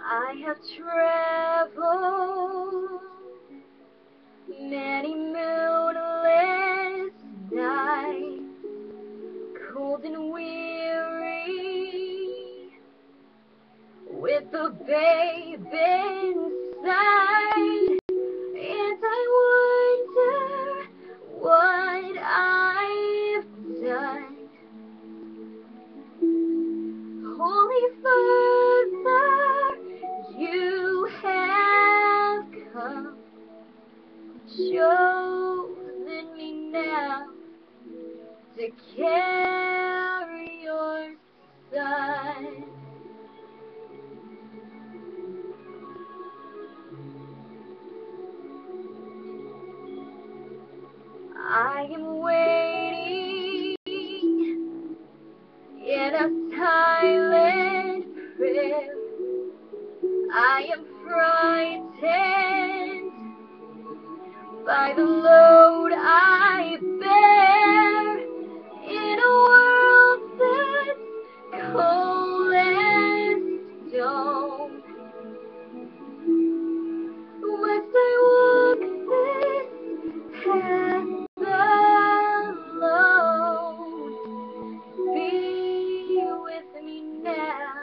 I have traveled many moonless nights, cold and weary, with a babe inside, and I wonder what I've done. Holy Father, you have come, chosen me now to carry your Son. I am waiting in a silent prayer. I am frightened by the load I bear in a world that's cold as stone. Must I walk this path alone? Be with me now.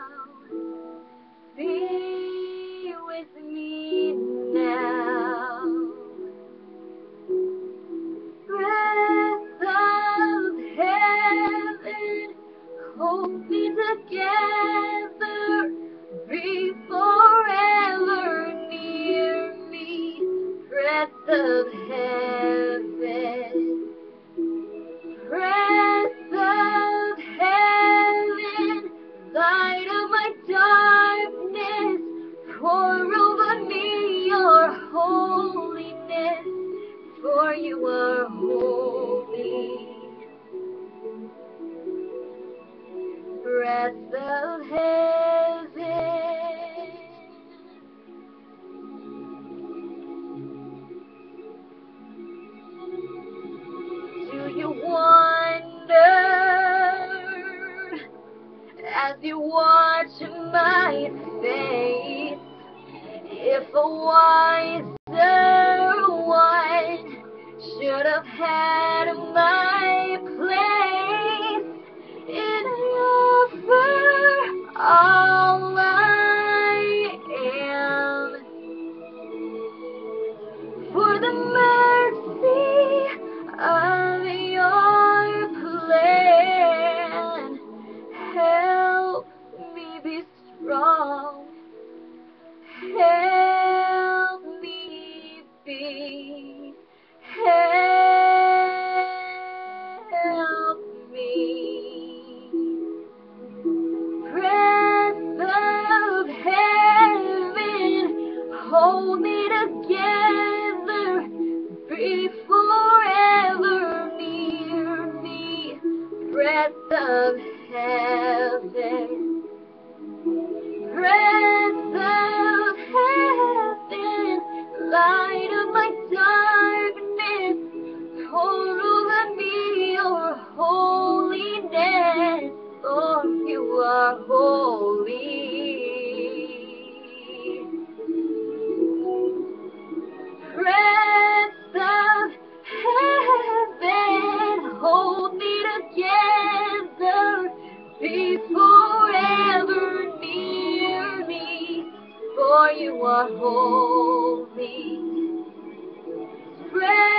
Be with me now. Breath of heaven, hold me together, be forever near me. Breath of heaven, breath of heaven, light of my darkness, pour over me your holiness, for you are holy. Breath of heaven. Do you wonder as you watch my face if a wiser one should have had my place? And I offer all I am for the mercy of your plan. Help me be strong. Help me be. Help me. Breath of heaven, hold me together, be forever near me. Breath of heaven, breath of heaven, light of my darkness, pour over me your holiness, for you are holy. Breath of heaven, hold me together, be forever near me, for you are holy. Breath